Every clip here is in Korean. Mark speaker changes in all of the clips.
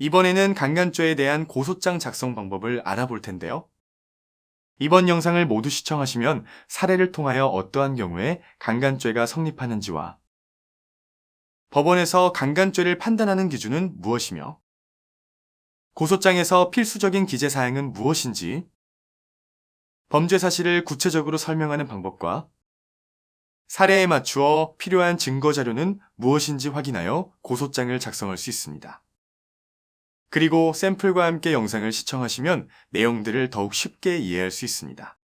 Speaker 1: 이번에는 강간죄에 대한 고소장 작성 방법을 알아볼 텐데요. 이번 영상을 모두 시청하시면 사례를 통하여 어떠한 경우에 강간죄가 성립하는지와 법원에서 강간죄를 판단하는 기준은 무엇이며 고소장에서 필수적인 기재 사항은 무엇인지 범죄 사실을 구체적으로 설명하는 방법과 사례에 맞추어 필요한 증거 자료는 무엇인지 확인하여 고소장을 작성할 수 있습니다. 그리고 샘플과 함께 영상을 시청하시면 내용들을 더욱 쉽게 이해할 수 있습니다.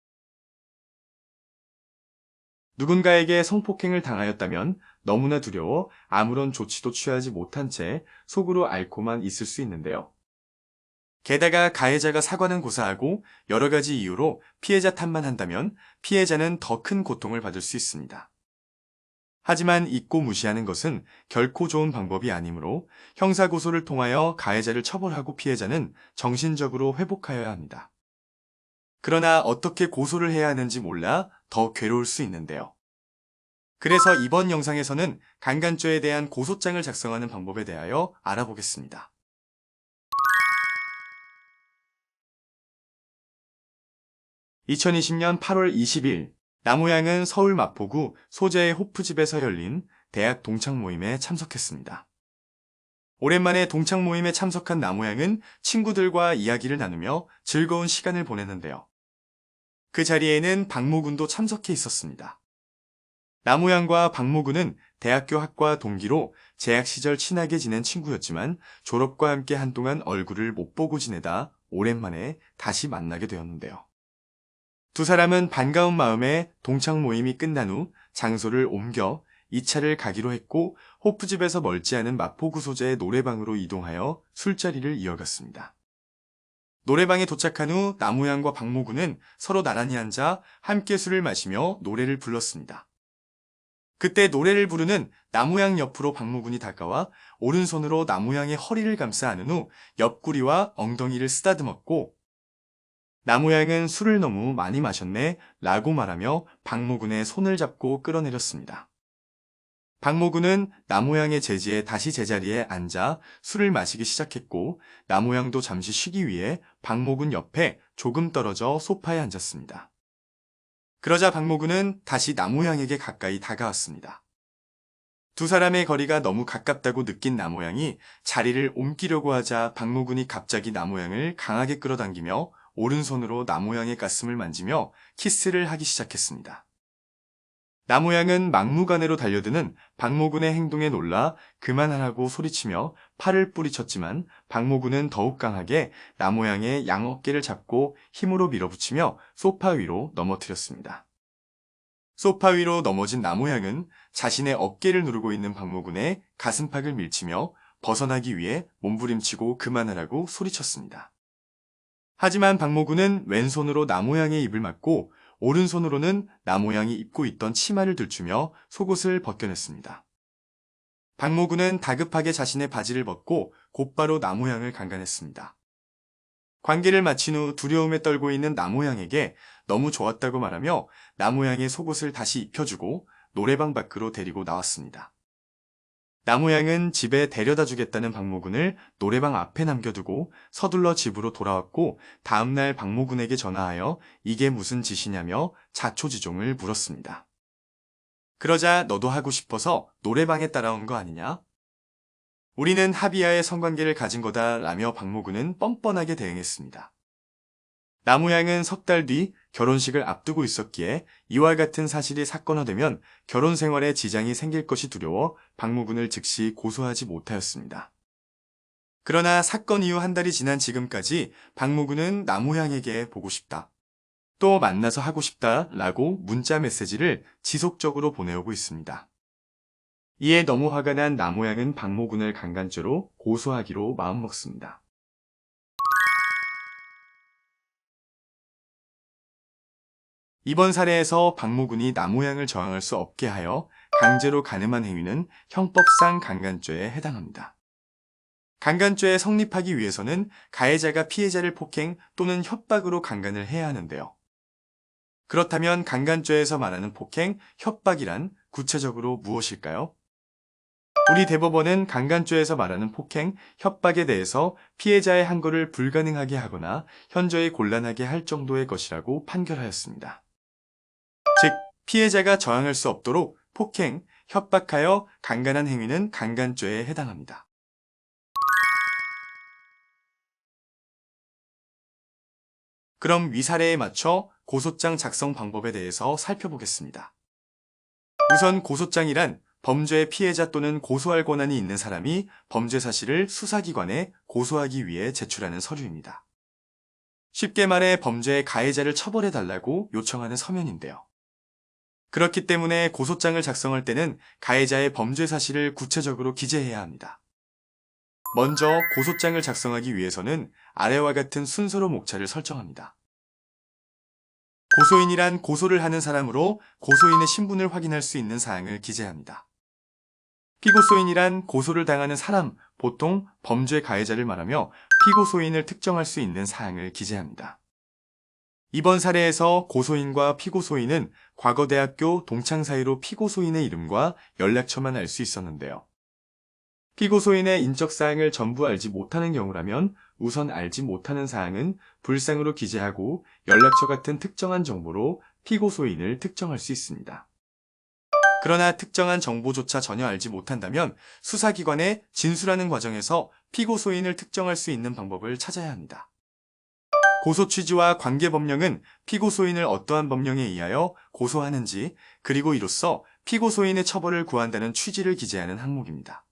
Speaker 1: 누군가에게 성폭행을 당하였다면 너무나 두려워 아무런 조치도 취하지 못한 채 속으로 앓고만 있을 수 있는데요. 게다가 가해자가 사과는 고사하고 여러 가지 이유로 피해자 탓만 한다면 피해자는 더 큰 고통을 받을 수 있습니다. 하지만 잊고 무시하는 것은 결코 좋은 방법이 아니므로 형사고소를 통하여 가해자를 처벌하고 피해자는 정신적으로 회복하여야 합니다. 그러나 어떻게 고소를 해야 하는지 몰라 더 괴로울 수 있는데요. 그래서 이번 영상에서는 강간죄에 대한 고소장을 작성하는 방법에 대하여 알아보겠습니다. 2020년 8월 20일 남우양은 서울 마포구 소재의 호프집에서 열린 대학 동창 모임에 참석했습니다. 오랜만에 동창 모임에 참석한 남우양은 친구들과 이야기를 나누며 즐거운 시간을 보냈는데요. 그 자리에는 박모군도 참석해 있었습니다. 남우양과 박모군은 대학교 학과 동기로 재학 시절 친하게 지낸 친구였지만 졸업과 함께 한동안 얼굴을 못 보고 지내다 오랜만에 다시 만나게 되었는데요. 두 사람은 반가운 마음에 동창 모임이 끝난 후 장소를 옮겨 2차를 가기로 했고 호프집에서 멀지 않은 마포구 소재의 노래방으로 이동하여 술자리를 이어갔습니다. 노래방에 도착한 후 남우양과 박모군은 서로 나란히 앉아 함께 술을 마시며 노래를 불렀습니다. 그때 노래를 부르는 남우양 옆으로 박모군이 다가와 오른손으로 남우양의 허리를 감싸 안은 후 옆구리와 엉덩이를 쓰다듬었고 남우양은 술을 너무 많이 마셨네 라고 말하며 박모군의 손을 잡고 끌어내렸습니다. 박모군은 남우양의 제지에 다시 제자리에 앉아 술을 마시기 시작했고 남우양도 잠시 쉬기 위해 박모군 옆에 조금 떨어져 소파에 앉았습니다. 그러자 박모군은 다시 남우양에게 가까이 다가왔습니다. 두 사람의 거리가 너무 가깝다고 느낀 남우양이 자리를 옮기려고 하자 박모군이 갑자기 남우양을 강하게 끌어당기며 오른손으로 남우양의 가슴을 만지며 키스를 하기 시작했습니다. 남우양은 막무가내로 달려드는 박모군의 행동에 놀라 그만하라고 소리치며 팔을 뿌리쳤지만 박모군은 더욱 강하게 남우양의 양 어깨를 잡고 힘으로 밀어붙이며 소파 위로 넘어뜨렸습니다. 소파 위로 넘어진 남우양은 자신의 어깨를 누르고 있는 박모군의 가슴팍을 밀치며 벗어나기 위해 몸부림치고 그만하라고 소리쳤습니다. 하지만 박모군은 왼손으로 남우양의 입을 막고 오른손으로는 남우양이 입고 있던 치마를 들추며 속옷을 벗겨냈습니다. 박모군은 다급하게 자신의 바지를 벗고 곧바로 남우양을 강간했습니다. 관계를 마친 후 두려움에 떨고 있는 남우양에게 너무 좋았다고 말하며 남우양의 속옷을 다시 입혀주고 노래방 밖으로 데리고 나왔습니다. 남우양은 집에 데려다 주겠다는 박모군을 노래방 앞에 남겨두고 서둘러 집으로 돌아왔고 다음날 박모군에게 전화하여 이게 무슨 짓이냐며 자초지종을 물었습니다. 그러자 너도 하고 싶어서 노래방에 따라온 거 아니냐? 우리는 합의하에 성관계를 가진 거다라며 박모군은 뻔뻔하게 대응했습니다. 남우양은 석 달 뒤 결혼식을 앞두고 있었기에 이와 같은 사실이 사건화되면 결혼 생활에 지장이 생길 것이 두려워 박모군을 즉시 고소하지 못하였습니다. 그러나 사건 이후 한 달이 지난 지금까지 박모군은 남우양에게 보고 싶다, 또 만나서 하고 싶다 라고 문자 메시지를 지속적으로 보내오고 있습니다. 이에 너무 화가 난 남우양은 박모군을 강간죄로 고소하기로 마음먹습니다. 이번 사례에서 박모군이 남우양을 저항할 수 없게 하여 강제로 가늠한 행위는 형법상 강간죄에 해당합니다. 강간죄에 성립하기 위해서는 가해자가 피해자를 폭행 또는 협박으로 강간을 해야 하는데요. 그렇다면 강간죄에서 말하는 폭행, 협박이란 구체적으로 무엇일까요? 우리 대법원은 강간죄에서 말하는 폭행, 협박에 대해서 피해자의 항거를 불가능하게 하거나 현저히 곤란하게 할 정도의 것이라고 판결하였습니다. 즉, 피해자가 저항할 수 없도록 폭행, 협박하여 강간한 행위는 강간죄에 해당합니다. 그럼 위 사례에 맞춰 고소장 작성 방법에 대해서 살펴보겠습니다. 우선 고소장이란 범죄의 피해자 또는 고소할 권한이 있는 사람이 범죄 사실을 수사기관에 고소하기 위해 제출하는 서류입니다. 쉽게 말해 범죄의 가해자를 처벌해달라고 요청하는 서면인데요. 그렇기 때문에 고소장을 작성할 때는 가해자의 범죄 사실을 구체적으로 기재해야 합니다. 먼저 고소장을 작성하기 위해서는 아래와 같은 순서로 목차를 설정합니다. 고소인이란 고소를 하는 사람으로 고소인의 신분을 확인할 수 있는 사항을 기재합니다. 피고소인이란 고소를 당하는 사람, 보통 범죄 가해자를 말하며 피고소인을 특정할 수 있는 사항을 기재합니다. 이번 사례에서 고소인과 피고소인은 과거 대학교 동창 사이로 피고소인의 이름과 연락처만 알 수 있었는데요. 피고소인의 인적 사항을 전부 알지 못하는 경우라면 우선 알지 못하는 사항은 불상으로 기재하고 연락처 같은 특정한 정보로 피고소인을 특정할 수 있습니다. 그러나 특정한 정보조차 전혀 알지 못한다면 수사기관에 진술하는 과정에서 피고소인을 특정할 수 있는 방법을 찾아야 합니다. 고소 취지와 관계 법령은 피고소인을 어떠한 법령에 의하여 고소하는지, 그리고 이로써 피고소인의 처벌을 구한다는 취지를 기재하는 항목입니다.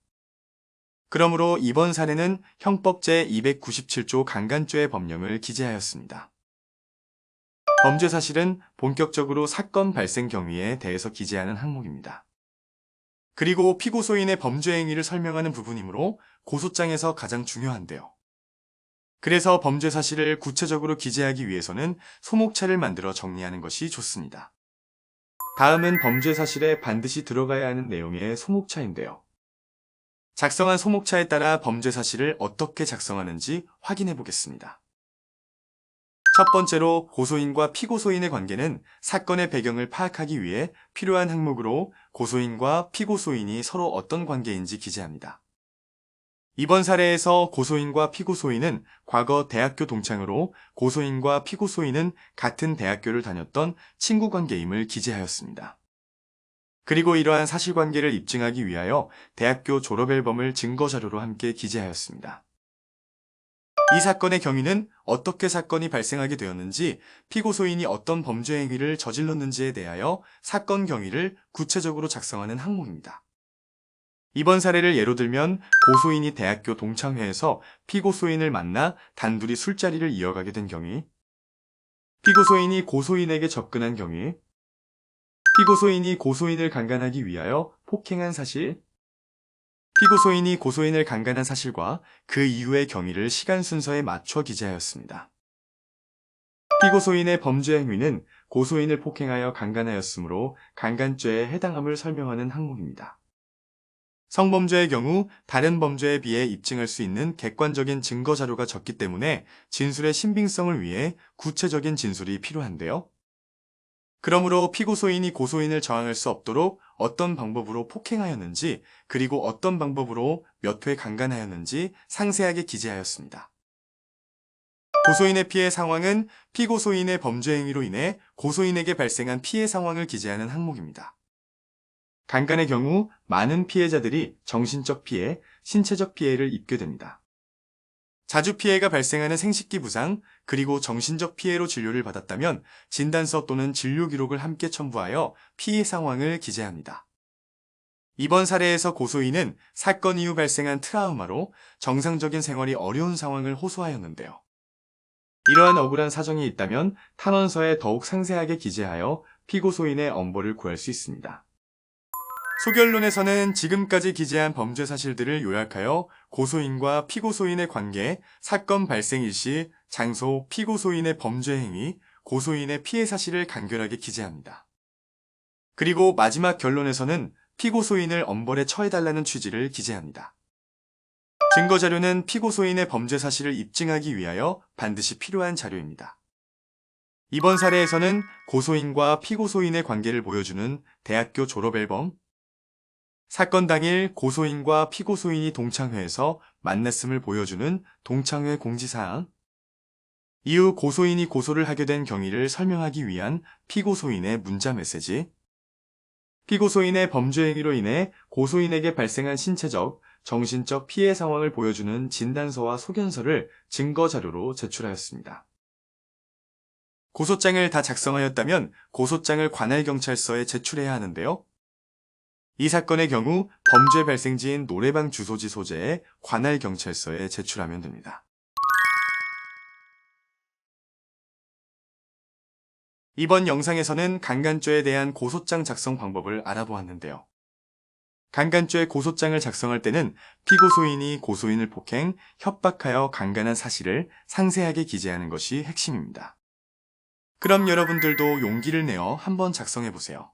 Speaker 1: 그러므로 이번 사례는 형법 제297조 강간죄의 법령을 기재하였습니다. 범죄 사실은 본격적으로 사건 발생 경위에 대해서 기재하는 항목입니다. 그리고 피고소인의 범죄 행위를 설명하는 부분이므로 고소장에서 가장 중요한데요. 그래서 범죄 사실을 구체적으로 기재하기 위해서는 소목차를 만들어 정리하는 것이 좋습니다. 다음은 범죄 사실에 반드시 들어가야 하는 내용의 소목차인데요. 작성한 소목차에 따라 범죄 사실을 어떻게 작성하는지 확인해 보겠습니다. 첫 번째로 고소인과 피고소인의 관계는 사건의 배경을 파악하기 위해 필요한 항목으로 고소인과 피고소인이 서로 어떤 관계인지 기재합니다. 이번 사례에서 고소인과 피고소인은 과거 대학교 동창으로 고소인과 피고소인은 같은 대학교를 다녔던 친구 관계임을 기재하였습니다. 그리고 이러한 사실관계를 입증하기 위하여 대학교 졸업 앨범을 증거자료로 함께 기재하였습니다. 이 사건의 경위는 어떻게 사건이 발생하게 되었는지, 피고소인이 어떤 범죄 행위를 저질렀는지에 대하여 사건 경위를 구체적으로 작성하는 항목입니다. 이번 사례를 예로 들면 고소인이 대학교 동창회에서 피고소인을 만나 단둘이 술자리를 이어가게 된 경위, 피고소인이 고소인에게 접근한 경위, 피고소인이 고소인을 강간하기 위하여 폭행한 사실, 피고소인이 고소인을 강간한 사실과 그 이후의 경위를 시간 순서에 맞춰 기재하였습니다. 피고소인의 범죄 행위는 고소인을 폭행하여 강간하였으므로 강간죄에 해당함을 설명하는 항목입니다. 성범죄의 경우 다른 범죄에 비해 입증할 수 있는 객관적인 증거 자료가 적기 때문에 진술의 신빙성을 위해 구체적인 진술이 필요한데요. 그러므로 피고소인이 고소인을 저항할 수 없도록 어떤 방법으로 폭행하였는지, 그리고 어떤 방법으로 몇 회 강간하였는지 상세하게 기재하였습니다. 고소인의 피해 상황은 피고소인의 범죄 행위로 인해 고소인에게 발생한 피해 상황을 기재하는 항목입니다. 강간의 경우 많은 피해자들이 정신적 피해, 신체적 피해를 입게 됩니다. 자주 피해가 발생하는 생식기 부상, 그리고 정신적 피해로 진료를 받았다면 진단서 또는 진료 기록을 함께 첨부하여 피해 상황을 기재합니다. 이번 사례에서 고소인은 사건 이후 발생한 트라우마로 정상적인 생활이 어려운 상황을 호소하였는데요. 이러한 억울한 사정이 있다면 탄원서에 더욱 상세하게 기재하여 피고소인의 엄벌을 구할 수 있습니다. 소결론에서는 지금까지 기재한 범죄 사실들을 요약하여 고소인과 피고소인의 관계, 사건 발생 일시, 장소, 피고소인의 범죄 행위, 고소인의 피해 사실을 간결하게 기재합니다. 그리고 마지막 결론에서는 피고소인을 엄벌에 처해달라는 취지를 기재합니다. 증거자료는 피고소인의 범죄 사실을 입증하기 위하여 반드시 필요한 자료입니다. 이번 사례에서는 고소인과 피고소인의 관계를 보여주는 대학교 졸업 앨범, 사건 당일 고소인과 피고소인이 동창회에서 만났음을 보여주는 동창회 공지사항. 이후 고소인이 고소를 하게 된 경위를 설명하기 위한 피고소인의 문자 메시지. 피고소인의 범죄 행위로 인해 고소인에게 발생한 신체적, 정신적 피해 상황을 보여주는 진단서와 소견서를 증거 자료로 제출하였습니다. 고소장을 다 작성하였다면 고소장을 관할경찰서에 제출해야 하는데요. 이 사건의 경우 범죄 발생지인 노래방 주소지 소재에 관할경찰서에 제출하면 됩니다. 이번 영상에서는 강간죄에 대한 고소장 작성 방법을 알아보았는데요. 강간죄 고소장을 작성할 때는 피고소인이 고소인을 폭행, 협박하여 강간한 사실을 상세하게 기재하는 것이 핵심입니다. 그럼 여러분들도 용기를 내어 한번 작성해 보세요.